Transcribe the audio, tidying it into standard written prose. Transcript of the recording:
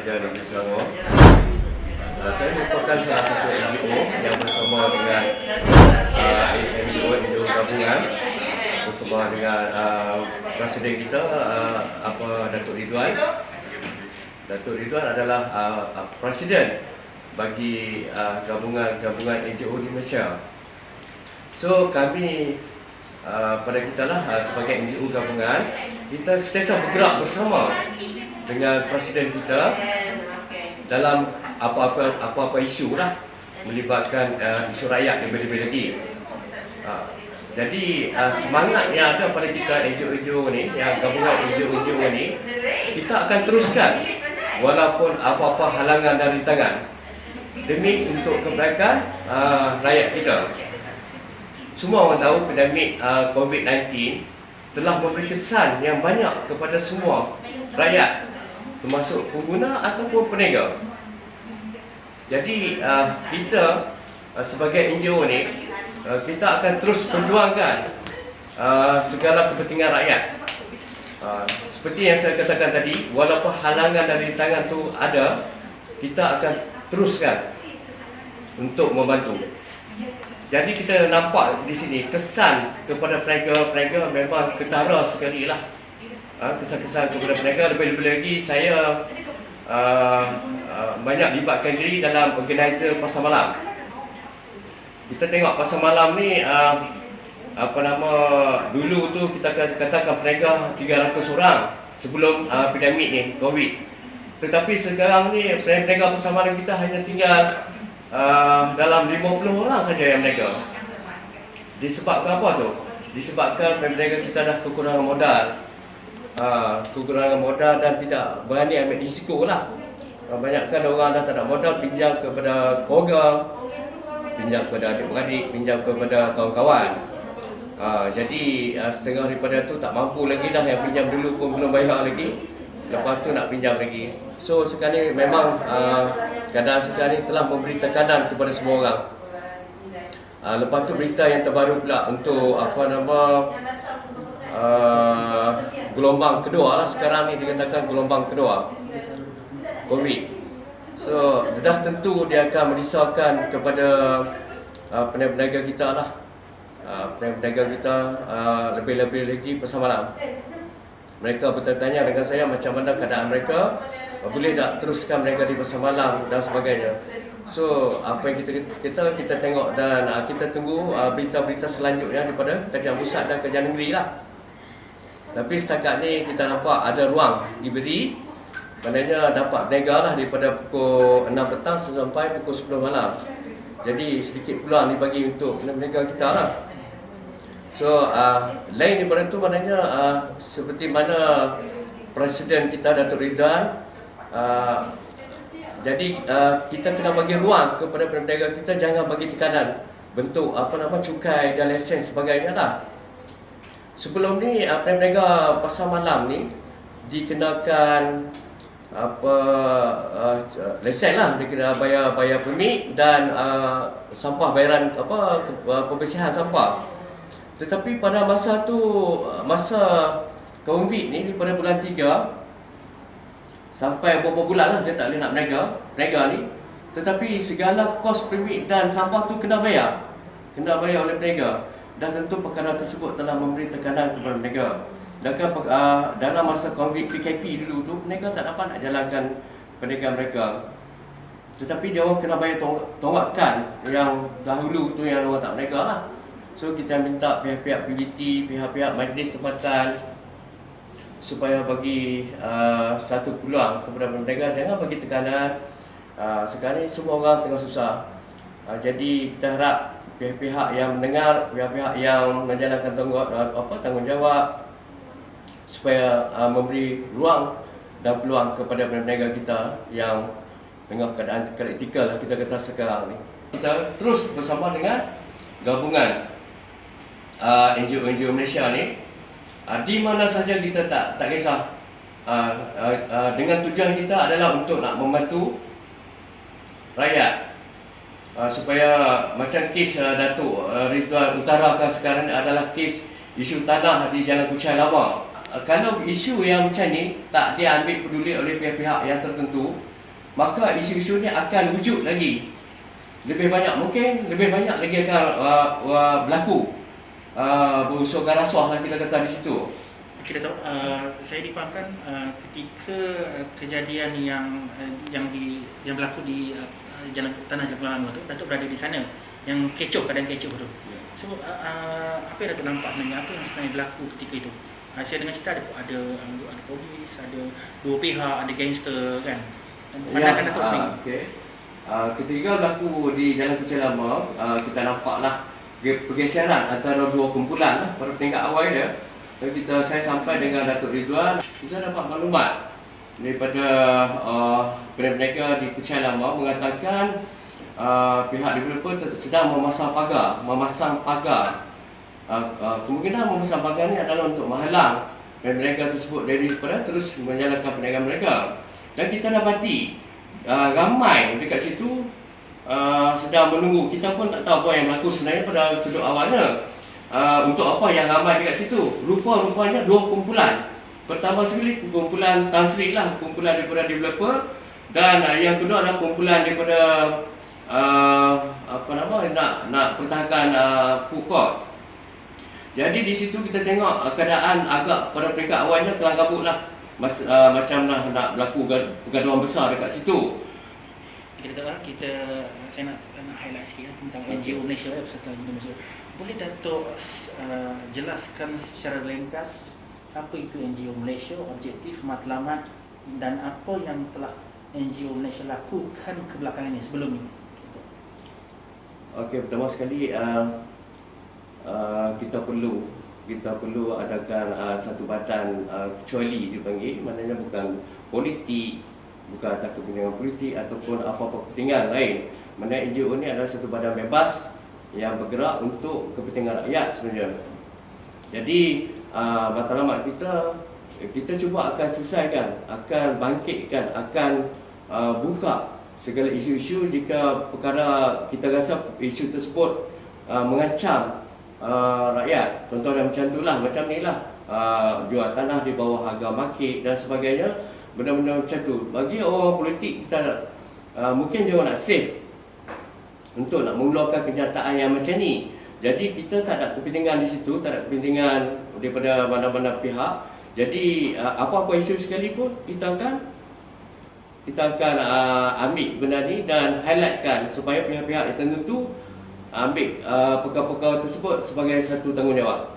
Pekerja Negeri Selangor. Saya merupakan salah satu NGO yang bersama dengan NGO gabungan bersama dengan Presiden kita Datuk Ridwan. Datuk Ridwan adalah Presiden bagi gabungan NGO di Malaysia. So kami pada kita lah sebagai NGO gabungan, kita sentiasa bergerak bersama dengan Presiden kita dalam apa-apa isu lah, melibatkan isu rakyat lebih-lebih lagi. Jadi semangat yang ada pada kita NGO ni, yang gabungan NGO ni, kita akan teruskan walaupun apa-apa halangan dan rintangan demi untuk kebaikan rakyat kita. Semua orang tahu pandemik COVID-19 telah memberi kesan yang banyak kepada semua rakyat, termasuk pengguna ataupun peniaga. Jadi kita sebagai NGO ni, kita akan terus perjuangkan segala kepentingan rakyat. Seperti yang saya katakan tadi, walaupun halangan dan rintangan tu ada, kita akan teruskan untuk membantu. Jadi kita nampak di sini kesan kepada peniaga memang ketara sekali lah. Kesan-kesan kepada peniaga, lebih-lebih lagi saya banyak libatkan diri dalam organizer pasar malam. Kita tengok pasar malam ni dulu tu kita katakan peniaga 300 orang sebelum pandemik ni COVID. Tetapi sekarang ni peniaga pasar malam kita hanya tinggal dalam 50 orang saja yang berniaga. Disebabkan apa tu? Disebabkan peniaga kita dah kekurangan modal dan tidak berani ambil risiko lah. Banyakkan orang dah tak ada modal, pinjam kepada keluarga, pinjam kepada adik-beradik, pinjam kepada kawan-kawan. Jadi setengah daripada tu tak mampu lagi dah, yang pinjam dulu pun belum bayar lagi, lepas tu nak pinjam lagi. So sekarang ni memang keadaan sekarang ni telah memberi tekanan kepada semua orang. Lepas tu berita yang terbaru pula untuk gelombang kedua lah, sekarang ni dikatakan gelombang kedua COVID. So dah tentu dia akan merisaukan kepada peniaga kita lah. Peniaga kita lebih-lebih lagi pasar malam. Mereka bertanya dengan saya macam mana keadaan mereka, boleh tak teruskan mereka di pasar malam dan sebagainya. So apa yang kita tengok dan kita tunggu berita-berita selanjutnya daripada Kerajaan Pusat dan Kerajaan Negeri lah. Tapi setakat ni kita nampak ada ruang diberi, maknanya dapat berniaga lah daripada pukul 6 petang sampai pukul 10 malam. Jadi sedikit peluang dibagi untuk peniaga kita lah. So lain daripada itu maknanya seperti mana Presiden kita Datuk Ridwan, jadi kita kena bagi ruang kepada peniaga kita, jangan bagi tekanan bentuk cukai dan lesen sebagainya lah. Sebelum ni peniaga pasar malam ni dikenakan lesen lah, dia kena bayar permit dan sampah, bayaran pembersihan sampah. Tetapi pada masa COVID ni, daripada bulan 3 sampai beberapa bulan lah dia tak boleh nak berniaga ni. Tetapi segala kos permit dan sampah tu kena bayar oleh peniaga. Dan tentu perkara tersebut telah memberi tekanan kepada peniaga. Dalam masa COVID PKP dulu tu, peniaga tak dapat nak jalankan perniagaan mereka. Tetapi dia orang kena bayar tonggakan yang dahulu tu yang orang tak berniaga lah. So kita minta pihak-pihak PBT, pihak-pihak majlis tempatan supaya bagi satu peluang kepada peniaga, jangan bagi tekanan. Sekarang ni semua orang tengah susah. Jadi kita harap pihak-pihak yang mendengar, pihak-pihak yang menjalankan tanggungjawab supaya memberi ruang dan peluang kepada peniaga kita yang tengah keadaan kritikal lah kita kata sekarang ni. Kita terus bersama dengan gabungan NGO Malaysia ni, di mana saja kita tak kisah. Dengan tujuan kita adalah untuk nak membantu rakyat supaya macam kes Datuk Ridwan utarakan sekarang adalah kes isu tanah di Jalan Kuchai Lawang. Kalau isu yang macam ni tak diambil peduli oleh pihak-pihak yang tertentu, maka isu-isu ni akan wujud lagi lebih banyak, mungkin lebih banyak lagi akan berlaku berunsur rasuah lah kita kata di situ. Kita tahu, saya difahamkan ketika kejadian yang berlaku di jalan tanah Jalan Lama tu, Datuk berada di sana, yang kecoh, keadaan kecoh tu. So apa yang Datuk nampak sebenarnya, apa yang sebenarnya berlaku ketika itu? Saya dengar cerita ada polis, ada dua pihak, ada gangster kan. Pandangan Datuk sendiri. Okay. Ketika berlaku di Jalan Kuching Lama, kita nampaklah pergeseran antara dua kumpulan lah, pada tingkat awal dia. So, saya sampai dengan Datuk Ridwan, kita dapat maklumat daripada peniaga di Kuching Lama mengatakan pihak developer sedang memasang pagar. Kemungkinan memasang pagar ni adalah untuk menghalang peniaga tersebut daripada terus menjalankan perniagaan mereka. Dan kita dapati ramai dekat situ sedang menunggu. Kita pun tak tahu apa yang berlaku sebenarnya pada sudut awalnya. Untuk apa yang ramai dekat situ? Rupanya dua kumpulan. Pertama sekali kumpulan Tan Sri lah, kumpulan daripada developer, dan yang kedua adalah kumpulan daripada nak pertahankan food court. Jadi di situ kita tengok keadaan agak pada peringkat awalnya kelam kabut lah. Macam nak berlaku pergaduhan besar dekat situ. Saya nak highlight sikit tentang NGO Malaysia, Persatuan NGO Malaysia. Boleh Datuk jelaskan secara ringkas apa itu NGO Malaysia, objektif, matlamat, dan apa yang telah NGO Malaysia lakukan kebelakangan ini sebelum ini? Okey, pertama sekali kita perlu adakan satu badan kecuali dipanggil, maknanya bukan politik, bukan atas kepentingan politik ataupun apa-apa kepentingan lain. Maknanya NGO ni adalah satu badan bebas yang bergerak untuk kepentingan rakyat sebenarnya. Jadi matlamat kita cuba akan selesaikan, akan bangkitkan, akan buka segala isu-isu jika perkara kita rasa isu tersebut mengancam rakyat. Contohnya macam itulah, macam ni lah, jual tanah di bawah harga market dan sebagainya. Benda-benda macam tu. Bagi orang politik, kita mungkin dia nak save untuk nak mengeluarkan kenyataan yang macam ni. Jadi kita tak ada kepentingan di situ, tak ada kepentingan daripada mana-mana pihak. Jadi apa-apa isu sekalipun kita akan ambil benda ni dan highlightkan supaya pihak-pihak tertentu ambil perkara-perkara tersebut sebagai satu tanggungjawab.